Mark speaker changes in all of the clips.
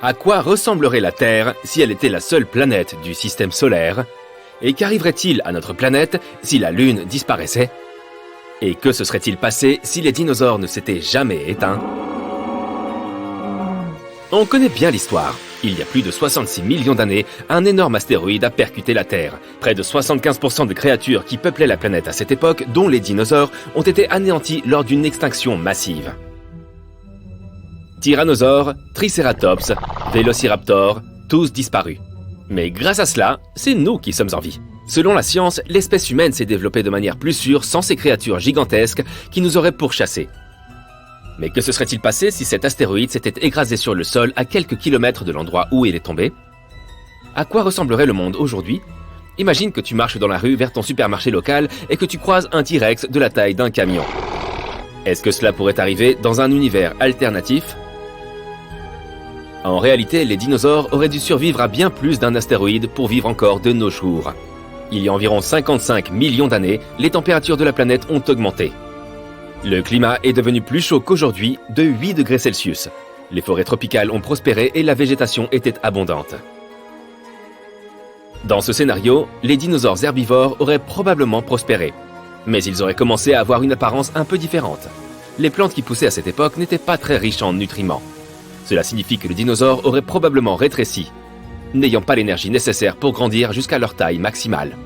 Speaker 1: À quoi ressemblerait la Terre si elle était la seule planète du système solaire? Et qu'arriverait-il à notre planète si la Lune disparaissait? Et que se serait-il passé si les dinosaures ne s'étaient jamais éteints? On connaît bien l'histoire. Il y a plus de 66 millions d'années, un énorme astéroïde a percuté la Terre. Près de 75% des créatures qui peuplaient la planète à cette époque, dont les dinosaures, ont été anéanties lors d'une extinction massive. Tyrannosaures, Triceratops, Vélociraptor, tous disparus. Mais grâce à cela, c'est nous qui sommes en vie. Selon la science, l'espèce humaine s'est développée de manière plus sûre sans ces créatures gigantesques qui nous auraient pourchassés. Mais que se serait-il passé si cet astéroïde s'était écrasé sur le sol à quelques kilomètres de l'endroit où il est tombé? À quoi ressemblerait le monde aujourd'hui? Imagine que tu marches dans la rue vers ton supermarché local et que tu croises un T-Rex de la taille d'un camion. Est-ce que cela pourrait arriver dans un univers alternatif? En réalité, les dinosaures auraient dû survivre à bien plus d'un astéroïde pour vivre encore de nos jours. Il y a environ 55 millions d'années, les températures de la planète ont augmenté. Le climat est devenu plus chaud qu'aujourd'hui, de 8 degrés Celsius. Les forêts tropicales ont prospéré et la végétation était abondante. Dans ce scénario, les dinosaures herbivores auraient probablement prospéré. Mais ils auraient commencé à avoir une apparence un peu différente. Les plantes qui poussaient à cette époque n'étaient pas très riches en nutriments. Cela signifie que les dinosaures auraient probablement rétréci, n'ayant pas l'énergie nécessaire pour grandir jusqu'à leur taille maximale.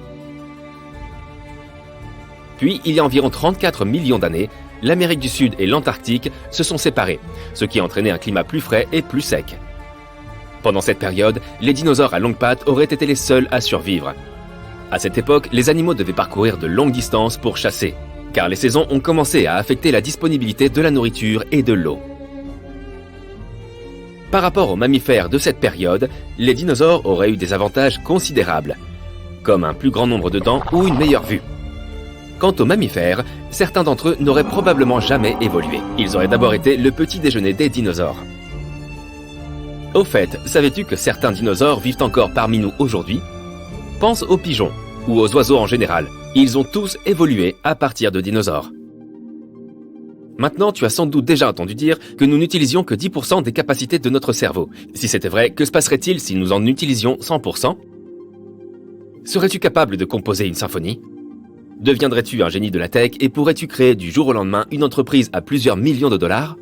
Speaker 1: Puis, il y a environ 34 millions d'années, l'Amérique du Sud et l'Antarctique se sont séparés, ce qui a entraîné un climat plus frais et plus sec. Pendant cette période, les dinosaures à longues pattes auraient été les seuls à survivre. À cette époque, les animaux devaient parcourir de longues distances pour chasser, car les saisons ont commencé à affecter la disponibilité de la nourriture et de l'eau. Par rapport aux mammifères de cette période, les dinosaures auraient eu des avantages considérables, comme un plus grand nombre de dents ou une meilleure vue. Quant aux mammifères, certains d'entre eux n'auraient probablement jamais évolué. Ils auraient d'abord été le petit déjeuner des dinosaures. Au fait, savais-tu que certains dinosaures vivent encore parmi nous aujourd'hui? Pense aux pigeons, ou aux oiseaux en général. Ils ont tous évolué à partir de dinosaures. Maintenant, tu as sans doute déjà entendu dire que nous n'utilisions que 10% des capacités de notre cerveau. Si c'était vrai, que se passerait-il si nous en utilisions 100%? Serais-tu capable de composer une symphonie? Deviendrais-tu un génie de la tech et pourrais-tu créer du jour au lendemain une entreprise à plusieurs millions de dollars?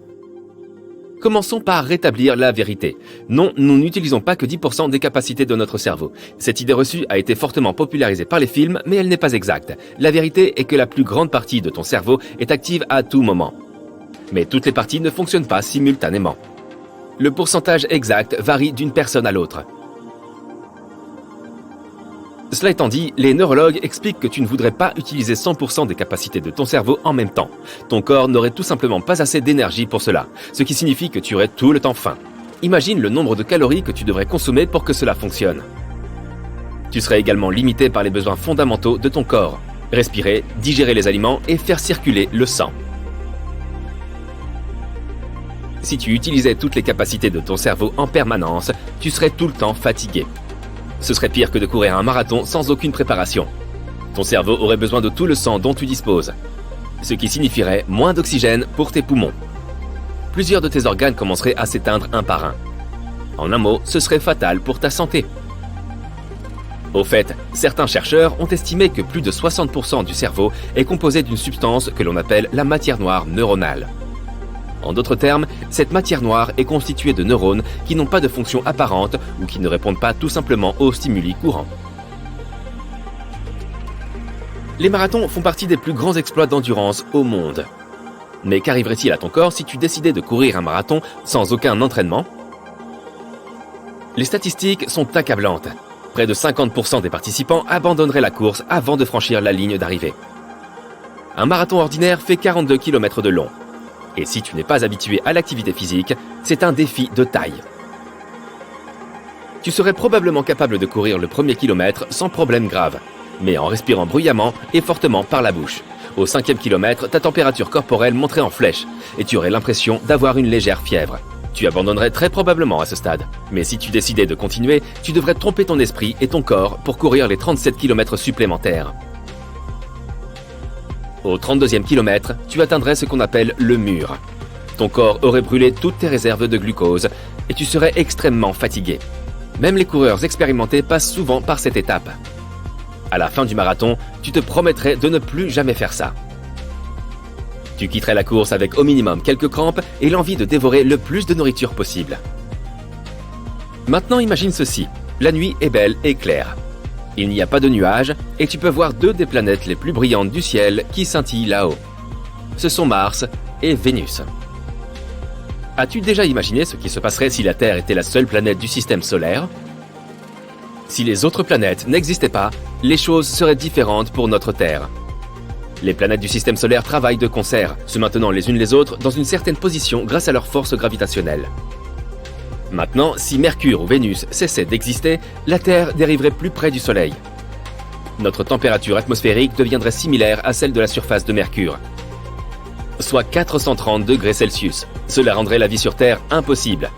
Speaker 1: Commençons par rétablir la vérité. Non, nous n'utilisons pas que 10% des capacités de notre cerveau. Cette idée reçue a été fortement popularisée par les films, mais elle n'est pas exacte. La vérité est que la plus grande partie de ton cerveau est active à tout moment. Mais toutes les parties ne fonctionnent pas simultanément. Le pourcentage exact varie d'une personne à l'autre. Cela étant dit, les neurologues expliquent que tu ne voudrais pas utiliser 100% des capacités de ton cerveau en même temps. Ton corps n'aurait tout simplement pas assez d'énergie pour cela, ce qui signifie que tu aurais tout le temps faim. Imagine le nombre de calories que tu devrais consommer pour que cela fonctionne. Tu serais également limité par les besoins fondamentaux de ton corps. Respirer, digérer les aliments et faire circuler le sang. Si tu utilisais toutes les capacités de ton cerveau en permanence, tu serais tout le temps fatigué. Ce serait pire que de courir un marathon sans aucune préparation. Ton cerveau aurait besoin de tout le sang dont tu disposes, ce qui signifierait moins d'oxygène pour tes poumons. Plusieurs de tes organes commenceraient à s'éteindre un par un. En un mot, ce serait fatal pour ta santé. Au fait, certains chercheurs ont estimé que plus de 60% du cerveau est composé d'une substance que l'on appelle la matière noire neuronale. En d'autres termes, cette matière noire est constituée de neurones qui n'ont pas de fonction apparente ou qui ne répondent pas tout simplement aux stimuli courants. Les marathons font partie des plus grands exploits d'endurance au monde. Mais qu'arriverait-il à ton corps si tu décidais de courir un marathon sans aucun entraînement? Les statistiques sont accablantes. Près de 50% des participants abandonneraient la course avant de franchir la ligne d'arrivée. Un marathon ordinaire fait 42 km de long. Et si tu n'es pas habitué à l'activité physique, c'est un défi de taille. Tu serais probablement capable de courir le premier kilomètre sans problème grave, mais en respirant bruyamment et fortement par la bouche. Au 5e kilomètre, ta température corporelle monterait en flèche et tu aurais l'impression d'avoir une légère fièvre. Tu abandonnerais très probablement à ce stade. Mais si tu décidais de continuer, tu devrais tromper ton esprit et ton corps pour courir les 37 km supplémentaires. Au 32e kilomètre, tu atteindrais ce qu'on appelle le mur. Ton corps aurait brûlé toutes tes réserves de glucose et tu serais extrêmement fatigué. Même les coureurs expérimentés passent souvent par cette étape. À la fin du marathon, tu te promettrais de ne plus jamais faire ça. Tu quitterais la course avec au minimum quelques crampes et l'envie de dévorer le plus de nourriture possible. Maintenant imagine ceci, la nuit est belle et claire. Il n'y a pas de nuages et tu peux voir deux des planètes les plus brillantes du ciel qui scintillent là-haut. Ce sont Mars et Vénus. As-tu déjà imaginé ce qui se passerait si la Terre était la seule planète du système solaire ? Si les autres planètes n'existaient pas, les choses seraient différentes pour notre Terre. Les planètes du système solaire travaillent de concert, se maintenant les unes les autres dans une certaine position grâce à leur force gravitationnelle. Maintenant, si Mercure ou Vénus cessaient d'exister, la Terre dériverait plus près du Soleil. Notre température atmosphérique deviendrait similaire à celle de la surface de Mercure, soit 430 degrés Celsius. Cela rendrait la vie sur Terre impossible.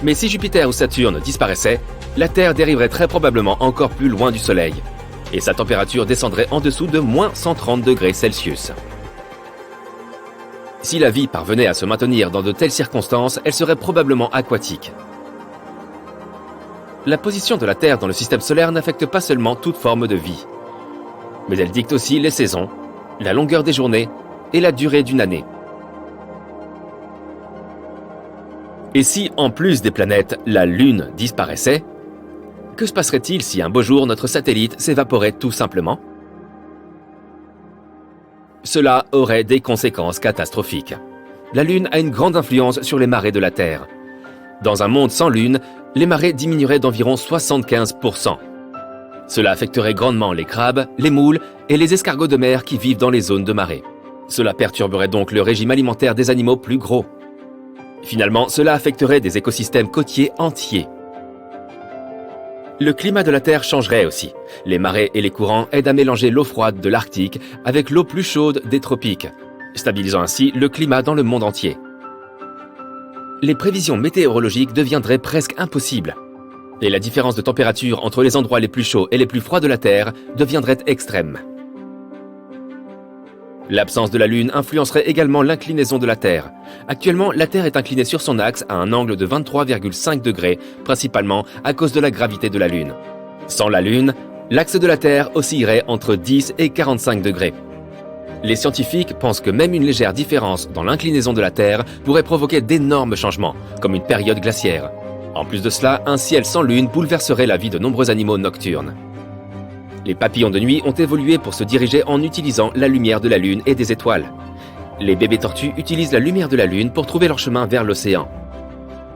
Speaker 1: Mais si Jupiter ou Saturne disparaissaient, la Terre dériverait très probablement encore plus loin du Soleil, et sa température descendrait en dessous de moins 130 degrés Celsius. Si la vie parvenait à se maintenir dans de telles circonstances, elle serait probablement aquatique. La position de la Terre dans le système solaire n'affecte pas seulement toute forme de vie, mais elle dicte aussi les saisons, la longueur des journées et la durée d'une année. Et si, en plus des planètes, la Lune disparaissait, que se passerait-il si un beau jour notre satellite s'évaporait tout simplement ? Cela aurait des conséquences catastrophiques. La Lune a une grande influence sur les marées de la Terre. Dans un monde sans Lune, les marées diminueraient d'environ 75%. Cela affecterait grandement les crabes, les moules et les escargots de mer qui vivent dans les zones de marée. Cela perturberait donc le régime alimentaire des animaux plus gros. Finalement, cela affecterait des écosystèmes côtiers entiers. Le climat de la Terre changerait aussi. Les marées et les courants aident à mélanger l'eau froide de l'Arctique avec l'eau plus chaude des tropiques, stabilisant ainsi le climat dans le monde entier. Les prévisions météorologiques deviendraient presque impossibles. Et la différence de température entre les endroits les plus chauds et les plus froids de la Terre deviendrait extrême. L'absence de la Lune influencerait également l'inclinaison de la Terre. Actuellement, la Terre est inclinée sur son axe à un angle de 23,5 degrés, principalement à cause de la gravité de la Lune. Sans la Lune, l'axe de la Terre oscillerait entre 10 et 45 degrés. Les scientifiques pensent que même une légère différence dans l'inclinaison de la Terre pourrait provoquer d'énormes changements, comme une période glaciaire. En plus de cela, un ciel sans Lune bouleverserait la vie de nombreux animaux nocturnes. Les papillons de nuit ont évolué pour se diriger en utilisant la lumière de la Lune et des étoiles. Les bébés tortues utilisent la lumière de la Lune pour trouver leur chemin vers l'océan.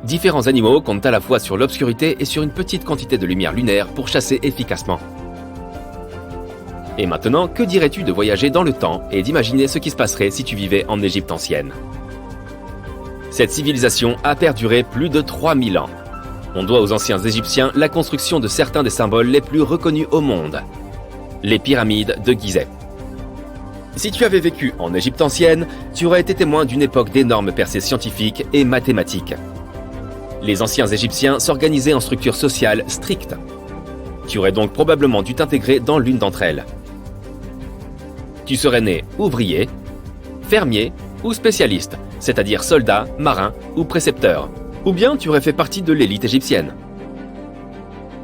Speaker 1: Différents animaux comptent à la fois sur l'obscurité et sur une petite quantité de lumière lunaire pour chasser efficacement. Et maintenant, que dirais-tu de voyager dans le temps et d'imaginer ce qui se passerait si tu vivais en Égypte ancienne ? Cette civilisation a perduré plus de 3000 ans. On doit aux anciens Égyptiens la construction de certains des symboles les plus reconnus au monde. Les pyramides de Gizeh. Si tu avais vécu en Égypte ancienne, tu aurais été témoin d'une époque d'énormes percées scientifiques et mathématiques. Les anciens Égyptiens s'organisaient en structures sociales strictes. Tu aurais donc probablement dû t'intégrer dans l'une d'entre elles. Tu serais né ouvrier, fermier ou spécialiste, c'est-à-dire soldat, marin ou précepteur. Ou bien tu aurais fait partie de l'élite égyptienne.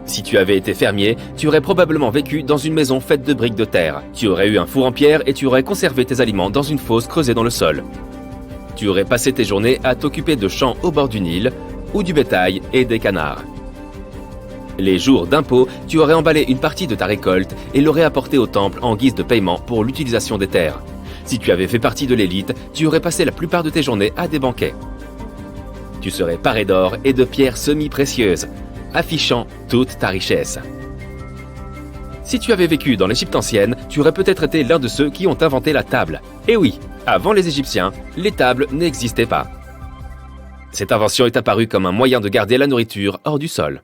Speaker 1: Si tu avais été fermier, tu aurais probablement vécu dans une maison faite de briques de terre. Tu aurais eu un four en pierre et tu aurais conservé tes aliments dans une fosse creusée dans le sol. Tu aurais passé tes journées à t'occuper de champs au bord du Nil ou du bétail et des canards. Les jours d'impôt, tu aurais emballé une partie de ta récolte et l'aurais apportée au temple en guise de paiement pour l'utilisation des terres. Si tu avais fait partie de l'élite, tu aurais passé la plupart de tes journées à des banquets. Tu serais paré d'or et de pierres semi-précieuses, affichant toute ta richesse. Si tu avais vécu dans l'Égypte ancienne, tu aurais peut-être été l'un de ceux qui ont inventé la table. Et oui, avant les Égyptiens, les tables n'existaient pas. Cette invention est apparue comme un moyen de garder la nourriture hors du sol.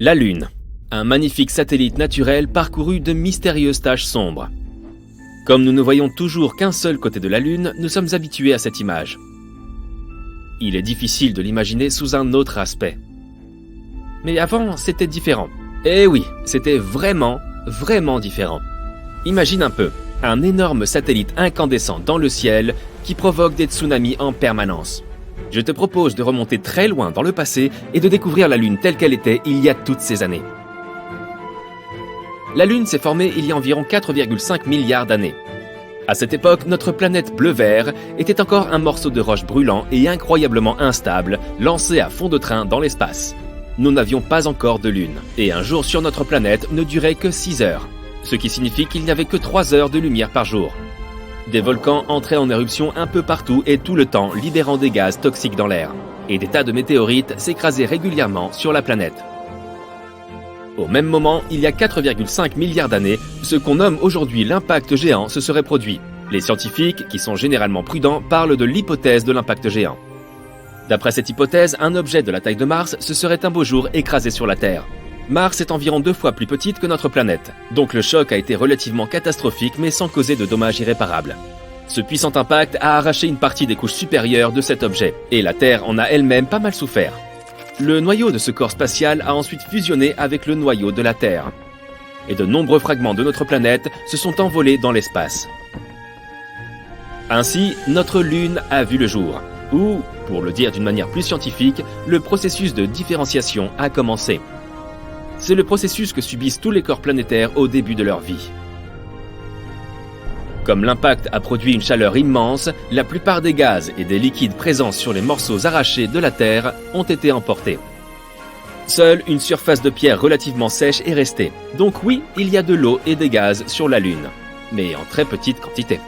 Speaker 1: La Lune, un magnifique satellite naturel parcouru de mystérieuses taches sombres. Comme nous ne voyons toujours qu'un seul côté de la Lune, nous sommes habitués à cette image. Il est difficile de l'imaginer sous un autre aspect. Mais avant, c'était différent. Eh oui, c'était vraiment différent. Imagine un peu, un énorme satellite incandescent dans le ciel qui provoque des tsunamis en permanence. Je te propose de remonter très loin dans le passé et de découvrir la Lune telle qu'elle était il y a toutes ces années. La Lune s'est formée il y a environ 4,5 milliards d'années. À cette époque, notre planète bleu-vert était encore un morceau de roche brûlant et incroyablement instable, lancé à fond de train dans l'espace. Nous n'avions pas encore de Lune, et un jour sur notre planète ne durait que 6 heures, ce qui signifie qu'il n'y avait que 3 heures de lumière par jour. Des volcans entraient en éruption un peu partout et tout le temps, libérant des gaz toxiques dans l'air, et des tas de météorites s'écrasaient régulièrement sur la planète. Au même moment, il y a 4,5 milliards d'années, ce qu'on nomme aujourd'hui l'impact géant se serait produit. Les scientifiques, qui sont généralement prudents, parlent de l'hypothèse de l'impact géant. D'après cette hypothèse, un objet de la taille de Mars se serait un beau jour écrasé sur la Terre. Mars est environ 2 fois plus petite que notre planète, donc le choc a été relativement catastrophique mais sans causer de dommages irréparables. Ce puissant impact a arraché une partie des couches supérieures de cet objet, et la Terre en a elle-même pas mal souffert. Le noyau de ce corps spatial a ensuite fusionné avec le noyau de la Terre. Et de nombreux fragments de notre planète se sont envolés dans l'espace. Ainsi, notre Lune a vu le jour, ou, pour le dire d'une manière plus scientifique, le processus de différenciation a commencé. C'est le processus que subissent tous les corps planétaires au début de leur vie. Comme l'impact a produit une chaleur immense, la plupart des gaz et des liquides présents sur les morceaux arrachés de la Terre ont été emportés. Seule une surface de pierre relativement sèche est restée. Donc oui, il y a de l'eau et des gaz sur la Lune, mais en très petite quantité.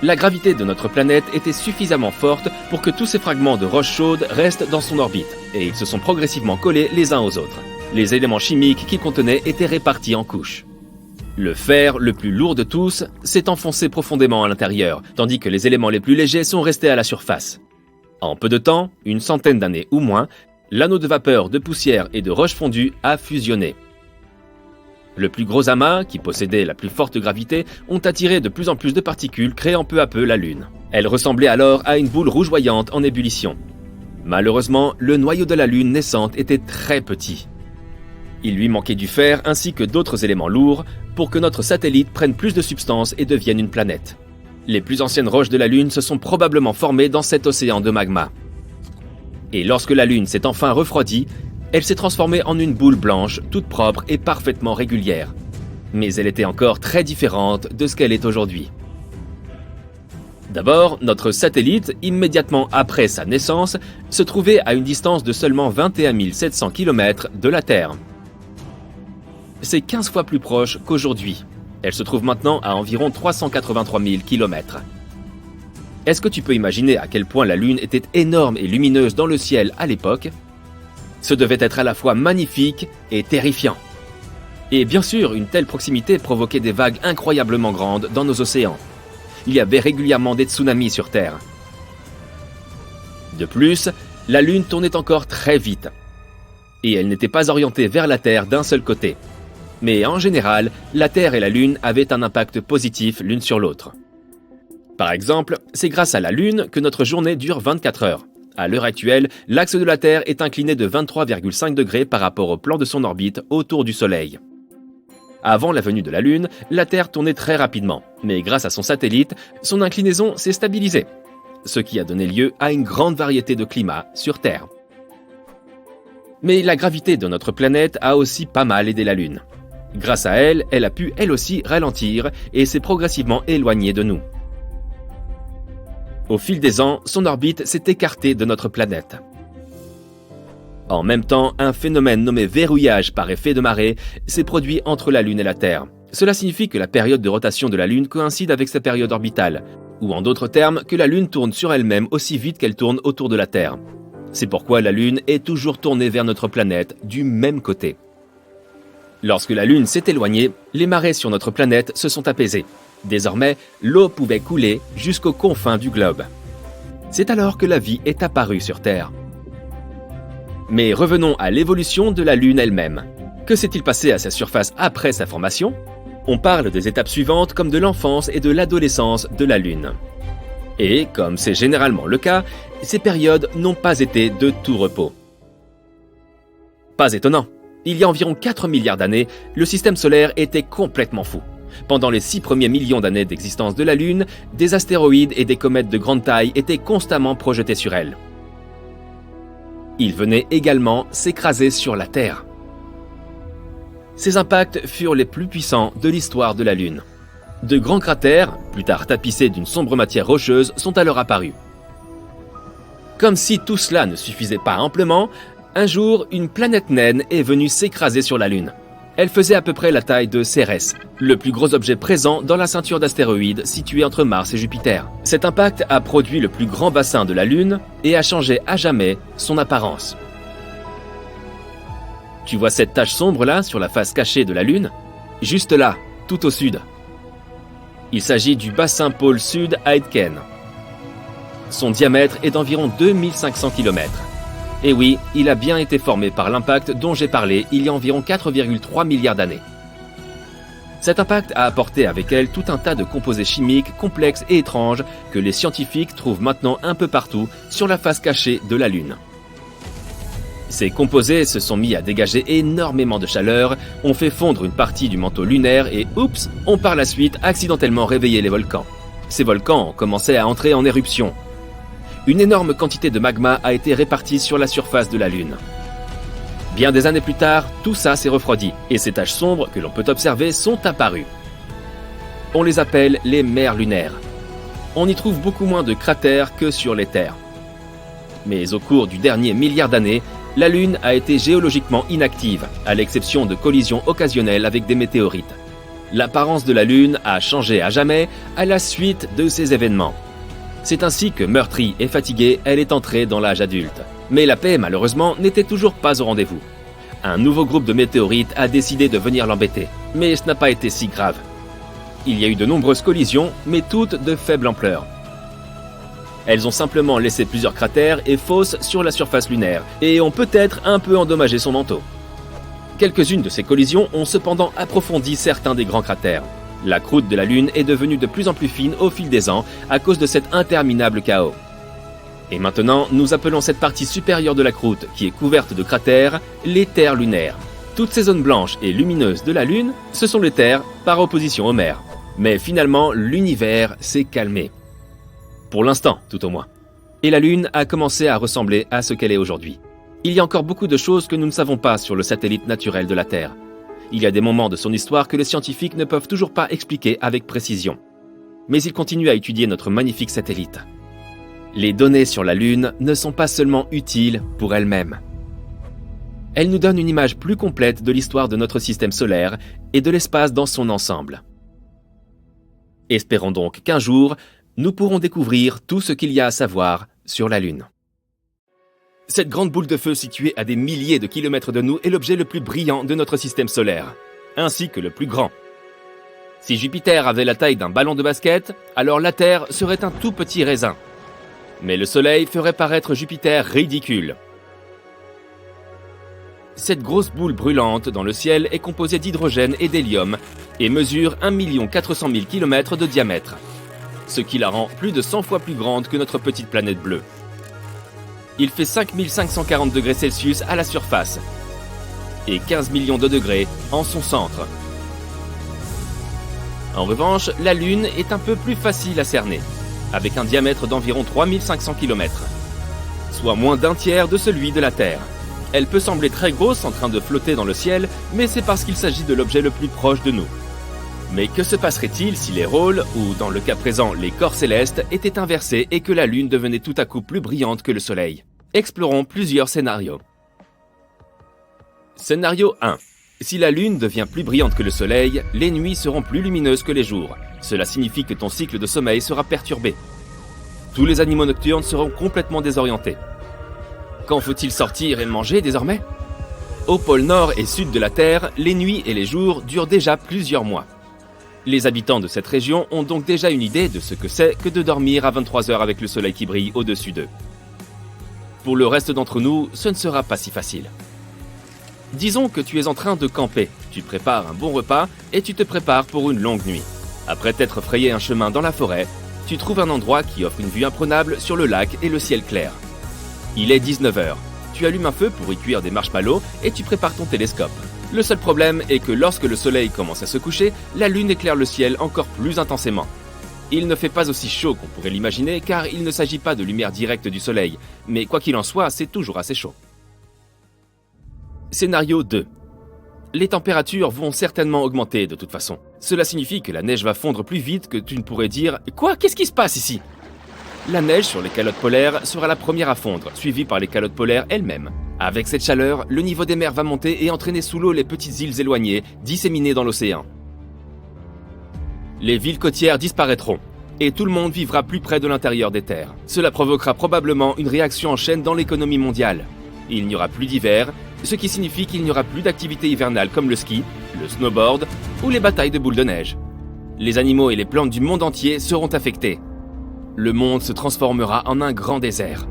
Speaker 1: La gravité de notre planète était suffisamment forte pour que tous ces fragments de roche chaude restent dans son orbite, et ils se sont progressivement collés les uns aux autres. Les éléments chimiques qu'ils contenaient étaient répartis en couches. Le fer, le plus lourd de tous, s'est enfoncé profondément à l'intérieur, tandis que les éléments les plus légers sont restés à la surface. En peu de temps, une centaine d'années ou moins, l'anneau de vapeur, de poussière et de roche fondue a fusionné. Le plus gros amas, qui possédait la plus forte gravité, ont attiré de plus en plus de particules, créant peu à peu la Lune. Elle ressemblait alors à une boule rougeoyante en ébullition. Malheureusement, le noyau de la Lune naissante était très petit. Il lui manquait du fer ainsi que d'autres éléments lourds pour que notre satellite prenne plus de substance et devienne une planète. Les plus anciennes roches de la Lune se sont probablement formées dans cet océan de magma. Et lorsque la Lune s'est enfin refroidie, elle s'est transformée en une boule blanche, toute propre et parfaitement régulière. Mais elle était encore très différente de ce qu'elle est aujourd'hui. D'abord, notre satellite, immédiatement après sa naissance, se trouvait à une distance de seulement 21 700 km de la Terre. C'est 15 fois plus proche qu'aujourd'hui. Elle se trouve maintenant à environ 383 000 km. Est-ce que tu peux imaginer à quel point la Lune était énorme et lumineuse dans le ciel à l'époque ? Ce devait être à la fois magnifique et terrifiant. Et bien sûr, une telle proximité provoquait des vagues incroyablement grandes dans nos océans. Il y avait régulièrement des tsunamis sur Terre. De plus, la Lune tournait encore très vite. Et elle n'était pas orientée vers la Terre d'un seul côté. Mais en général, la Terre et la Lune avaient un impact positif l'une sur l'autre. Par exemple, c'est grâce à la Lune que notre journée dure 24 heures. À l'heure actuelle, l'axe de la Terre est incliné de 23,5 degrés par rapport au plan de son orbite autour du Soleil. Avant la venue de la Lune, la Terre tournait très rapidement, mais grâce à son satellite, son inclinaison s'est stabilisée, ce qui a donné lieu à une grande variété de climats sur Terre. Mais la gravité de notre planète a aussi pas mal aidé la Lune. Grâce à elle, elle a pu elle aussi ralentir et s'est progressivement éloignée de nous. Au fil des ans, son orbite s'est écartée de notre planète. En même temps, un phénomène nommé verrouillage par effet de marée s'est produit entre la Lune et la Terre. Cela signifie que la période de rotation de la Lune coïncide avec sa période orbitale, ou en d'autres termes, que la Lune tourne sur elle-même aussi vite qu'elle tourne autour de la Terre. C'est pourquoi la Lune est toujours tournée vers notre planète du même côté. Lorsque la Lune s'est éloignée, les marées sur notre planète se sont apaisées. Désormais, l'eau pouvait couler jusqu'aux confins du globe. C'est alors que la vie est apparue sur Terre. Mais revenons à l'évolution de la Lune elle-même. Que s'est-il passé à sa surface après sa formation ? On parle des étapes suivantes comme de l'enfance et de l'adolescence de la Lune. Et, comme c'est généralement le cas, ces périodes n'ont pas été de tout repos. Pas étonnant. Il y a environ 4 milliards d'années, le système solaire était complètement fou. Pendant les 6 premiers millions d'années d'existence de la Lune, des astéroïdes et des comètes de grande taille étaient constamment projetés sur elle. Ils venaient également s'écraser sur la Terre. Ces impacts furent les plus puissants de l'histoire de la Lune. De grands cratères, plus tard tapissés d'une sombre matière rocheuse, sont alors apparus. Comme si tout cela ne suffisait pas amplement, un jour, une planète naine est venue s'écraser sur la Lune. Elle faisait à peu près la taille de Cérès, le plus gros objet présent dans la ceinture d'astéroïdes située entre Mars et Jupiter. Cet impact a produit le plus grand bassin de la Lune et a changé à jamais son apparence. Tu vois cette tache sombre là sur la face cachée de la Lune? Juste là, tout au sud. Il s'agit du bassin pôle sud Aitken. Son diamètre est d'environ 2500 km. Et oui, il a bien été formé par l'impact dont j'ai parlé il y a environ 4,3 milliards d'années. Cet impact a apporté avec elle tout un tas de composés chimiques complexes et étranges que les scientifiques trouvent maintenant un peu partout sur la face cachée de la Lune. Ces composés se sont mis à dégager énormément de chaleur, ont fait fondre une partie du manteau lunaire et oups, ont par la suite accidentellement réveillé les volcans. Ces volcans ont commencé à entrer en éruption. Une énorme quantité de magma a été répartie sur la surface de la Lune. Bien des années plus tard, tout ça s'est refroidi et ces taches sombres que l'on peut observer sont apparues. On les appelle les mers lunaires. On y trouve beaucoup moins de cratères que sur les terres. Mais au cours du dernier milliard d'années, la Lune a été géologiquement inactive, à l'exception de collisions occasionnelles avec des météorites. L'apparence de la Lune a changé à jamais à la suite de ces événements. C'est ainsi que, meurtrie et fatiguée, elle est entrée dans l'âge adulte. Mais la paix, malheureusement, n'était toujours pas au rendez-vous. Un nouveau groupe de météorites a décidé de venir l'embêter. Mais ce n'a pas été si grave. Il y a eu de nombreuses collisions, mais toutes de faible ampleur. Elles ont simplement laissé plusieurs cratères et fosses sur la surface lunaire, et ont peut-être un peu endommagé son manteau. Quelques-unes de ces collisions ont cependant approfondi certains des grands cratères. La croûte de la Lune est devenue de plus en plus fine au fil des ans à cause de cet interminable chaos. Et maintenant, nous appelons cette partie supérieure de la croûte, qui est couverte de cratères, les terres lunaires. Toutes ces zones blanches et lumineuses de la Lune, ce sont les terres par opposition aux mers. Mais finalement, l'univers s'est calmé. Pour l'instant, tout au moins. Et la Lune a commencé à ressembler à ce qu'elle est aujourd'hui. Il y a encore beaucoup de choses que nous ne savons pas sur le satellite naturel de la Terre. Il y a des moments de son histoire que les scientifiques ne peuvent toujours pas expliquer avec précision. Mais ils continuent à étudier notre magnifique satellite. Les données sur la Lune ne sont pas seulement utiles pour elles-mêmes. Elles nous donnent une image plus complète de l'histoire de notre système solaire et de l'espace dans son ensemble. Espérons donc qu'un jour, nous pourrons découvrir tout ce qu'il y a à savoir sur la Lune. Cette grande boule de feu située à des milliers de kilomètres de nous est l'objet le plus brillant de notre système solaire, ainsi que le plus grand. Si Jupiter avait la taille d'un ballon de basket, alors la Terre serait un tout petit raisin. Mais le Soleil ferait paraître Jupiter ridicule. Cette grosse boule brûlante dans le ciel est composée d'hydrogène et d'hélium et mesure 1 400 000 km de diamètre, ce qui la rend plus de 100 fois plus grande que notre petite planète bleue. Il fait 5540 degrés Celsius à la surface et 15 millions de degrés en son centre. En revanche, la Lune est un peu plus facile à cerner, avec un diamètre d'environ 3500 km, soit moins d'un tiers de celui de la Terre. Elle peut sembler très grosse en train de flotter dans le ciel, mais c'est parce qu'il s'agit de l'objet le plus proche de nous. Mais que se passerait-il si les rôles, ou dans le cas présent les corps célestes, étaient inversés et que la Lune devenait tout à coup plus brillante que le Soleil? Explorons plusieurs scénarios. Scénario 1. Si la Lune devient plus brillante que le Soleil, les nuits seront plus lumineuses que les jours. Cela signifie que ton cycle de sommeil sera perturbé. Tous les animaux nocturnes seront complètement désorientés. Quand faut-il sortir et manger désormais? Au pôle nord et sud de la Terre, les nuits et les jours durent déjà plusieurs mois. Les habitants de cette région ont donc déjà une idée de ce que c'est que de dormir à 23 heures avec le soleil qui brille au-dessus d'eux. Pour le reste d'entre nous, ce ne sera pas si facile. Disons que tu es en train de camper, tu prépares un bon repas et tu te prépares pour une longue nuit. Après t'être frayé un chemin dans la forêt, tu trouves un endroit qui offre une vue imprenable sur le lac et le ciel clair. Il est 19 h. Tu allumes un feu pour y cuire des marshmallows et tu prépares ton télescope. Le seul problème est que lorsque le soleil commence à se coucher, la lune éclaire le ciel encore plus intensément. Il ne fait pas aussi chaud qu'on pourrait l'imaginer car il ne s'agit pas de lumière directe du soleil, mais quoi qu'il en soit, c'est toujours assez chaud. Scénario 2. Les températures vont certainement augmenter de toute façon. Cela signifie que la neige va fondre plus vite que tu ne pourrais dire « Quoi ? Qu'est-ce qui se passe ici ?» La neige sur les calottes polaires sera la première à fondre, suivie par les calottes polaires elles-mêmes. Avec cette chaleur, le niveau des mers va monter et entraîner sous l'eau les petites îles éloignées, disséminées dans l'océan. Les villes côtières disparaîtront, et tout le monde vivra plus près de l'intérieur des terres. Cela provoquera probablement une réaction en chaîne dans l'économie mondiale. Il n'y aura plus d'hiver, ce qui signifie qu'il n'y aura plus d'activités hivernales comme le ski, le snowboard ou les batailles de boules de neige. Les animaux et les plantes du monde entier seront affectés. Le monde se transformera en un grand désert.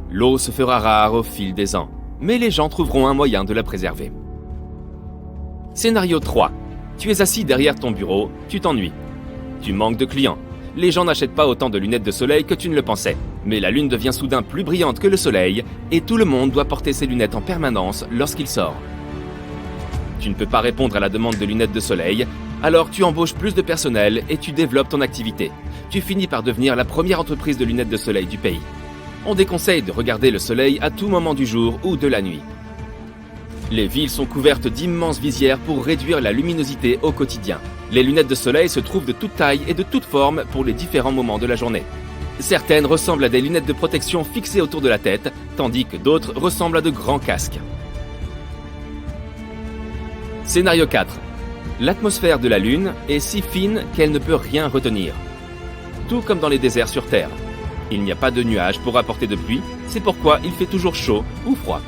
Speaker 1: L'eau se fera rare au fil des ans, mais les gens trouveront un moyen de la préserver. Scénario 3. Tu es assis derrière ton bureau, tu t'ennuies. Tu manques de clients. Les gens n'achètent pas autant de lunettes de soleil que tu ne le pensais. Mais la lune devient soudain plus brillante que le soleil et tout le monde doit porter ses lunettes en permanence lorsqu'il sort. Tu ne peux pas répondre à la demande de lunettes de soleil, alors tu embauches plus de personnel et tu développes ton activité. Tu finis par devenir la première entreprise de lunettes de soleil du pays. On déconseille de regarder le soleil à tout moment du jour ou de la nuit. Les villes sont couvertes d'immenses visières pour réduire la luminosité au quotidien. Les lunettes de soleil se trouvent de toute taille et de toute forme pour les différents moments de la journée. Certaines ressemblent à des lunettes de protection fixées autour de la tête, tandis que d'autres ressemblent à de grands casques. Scénario 4. L'atmosphère de la Lune est si fine qu'elle ne peut rien retenir. Tout comme dans les déserts sur Terre. Il n'y a pas de nuages pour apporter de pluie, c'est pourquoi il fait toujours chaud ou froid.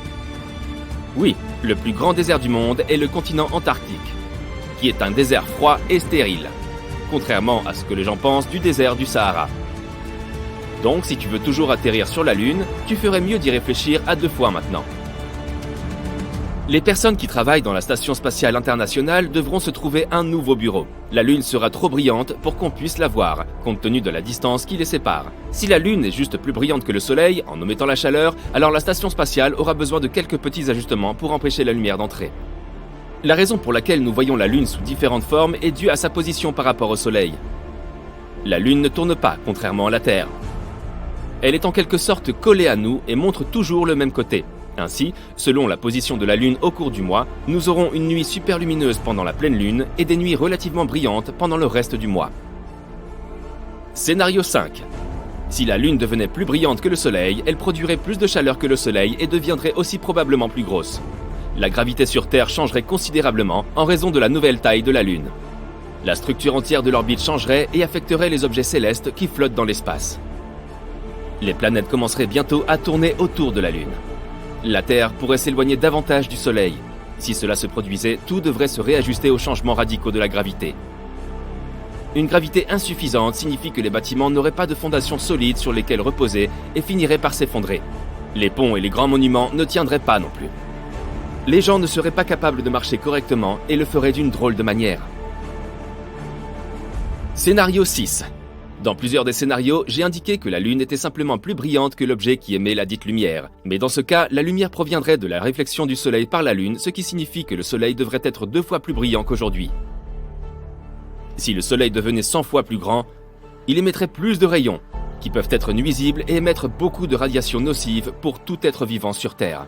Speaker 1: Oui, le plus grand désert du monde est le continent antarctique, qui est un désert froid et stérile, contrairement à ce que les gens pensent du désert du Sahara. Donc si tu veux toujours atterrir sur la Lune, tu ferais mieux d'y réfléchir à 2 fois maintenant. Les personnes qui travaillent dans la Station spatiale internationale devront se trouver un nouveau bureau. La Lune sera trop brillante pour qu'on puisse la voir, compte tenu de la distance qui les sépare. Si la Lune est juste plus brillante que le Soleil, en omettant la chaleur, alors la Station spatiale aura besoin de quelques petits ajustements pour empêcher la lumière d'entrer. La raison pour laquelle nous voyons la Lune sous différentes formes est due à sa position par rapport au Soleil. La Lune ne tourne pas, contrairement à la Terre. Elle est en quelque sorte collée à nous et montre toujours le même côté. Ainsi, selon la position de la Lune au cours du mois, nous aurons une nuit super lumineuse pendant la pleine Lune et des nuits relativement brillantes pendant le reste du mois. Scénario 5. Si la Lune devenait plus brillante que le Soleil, elle produirait plus de chaleur que le Soleil et deviendrait aussi probablement plus grosse. La gravité sur Terre changerait considérablement en raison de la nouvelle taille de la Lune. La structure entière de l'orbite changerait et affecterait les objets célestes qui flottent dans l'espace. Les planètes commenceraient bientôt à tourner autour de la Lune. La Terre pourrait s'éloigner davantage du Soleil. Si cela se produisait, tout devrait se réajuster aux changements radicaux de la gravité. Une gravité insuffisante signifie que les bâtiments n'auraient pas de fondations solides sur lesquelles reposer et finiraient par s'effondrer. Les ponts et les grands monuments ne tiendraient pas non plus. Les gens ne seraient pas capables de marcher correctement et le feraient d'une drôle de manière. Scénario 6. Dans plusieurs des scénarios, j'ai indiqué que la Lune était simplement plus brillante que l'objet qui émet la dite lumière. Mais dans ce cas, la lumière proviendrait de la réflexion du Soleil par la Lune, ce qui signifie que le Soleil devrait être 2 fois plus brillant qu'aujourd'hui. Si le Soleil devenait 100 fois plus grand, il émettrait plus de rayons, qui peuvent être nuisibles et émettre beaucoup de radiations nocives pour tout être vivant sur Terre.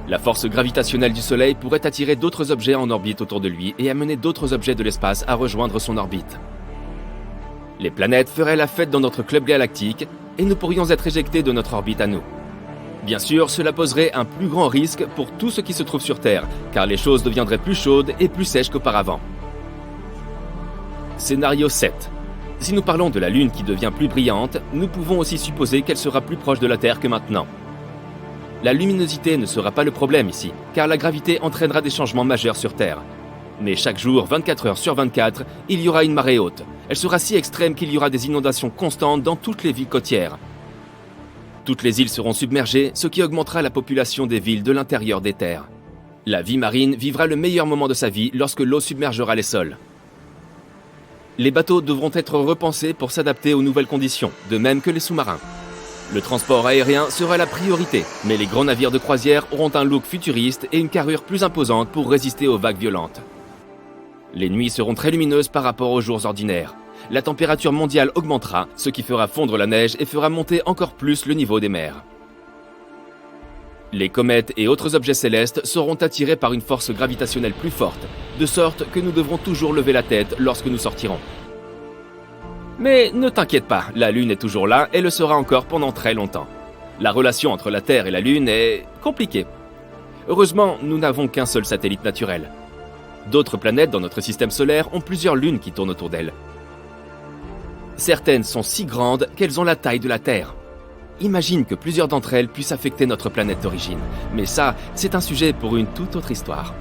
Speaker 1: La force gravitationnelle du Soleil pourrait attirer d'autres objets en orbite autour de lui et amener d'autres objets de l'espace à rejoindre son orbite. Les planètes feraient la fête dans notre club galactique et nous pourrions être éjectés de notre orbite à nous. Bien sûr, cela poserait un plus grand risque pour tout ce qui se trouve sur Terre, car les choses deviendraient plus chaudes et plus sèches qu'auparavant. Scénario 7. Si nous parlons de la Lune qui devient plus brillante, nous pouvons aussi supposer qu'elle sera plus proche de la Terre que maintenant. La luminosité ne sera pas le problème ici, car la gravité entraînera des changements majeurs sur Terre. Mais chaque jour, 24 heures sur 24, il y aura une marée haute. Elle sera si extrême qu'il y aura des inondations constantes dans toutes les villes côtières. Toutes les îles seront submergées, ce qui augmentera la population des villes de l'intérieur des terres. La vie marine vivra le meilleur moment de sa vie lorsque l'eau submergera les sols. Les bateaux devront être repensés pour s'adapter aux nouvelles conditions, de même que les sous-marins. Le transport aérien sera la priorité, mais les grands navires de croisière auront un look futuriste et une carrure plus imposante pour résister aux vagues violentes. Les nuits seront très lumineuses par rapport aux jours ordinaires. La température mondiale augmentera, ce qui fera fondre la neige et fera monter encore plus le niveau des mers. Les comètes et autres objets célestes seront attirés par une force gravitationnelle plus forte, de sorte que nous devrons toujours lever la tête lorsque nous sortirons. Mais ne t'inquiète pas, la Lune est toujours là et le sera encore pendant très longtemps. La relation entre la Terre et la Lune est compliquée. Heureusement, nous n'avons qu'un seul satellite naturel. D'autres planètes dans notre système solaire ont plusieurs lunes qui tournent autour d'elles. Certaines sont si grandes qu'elles ont la taille de la Terre. Imagine que plusieurs d'entre elles puissent affecter notre planète d'origine. Mais ça, c'est un sujet pour une toute autre histoire.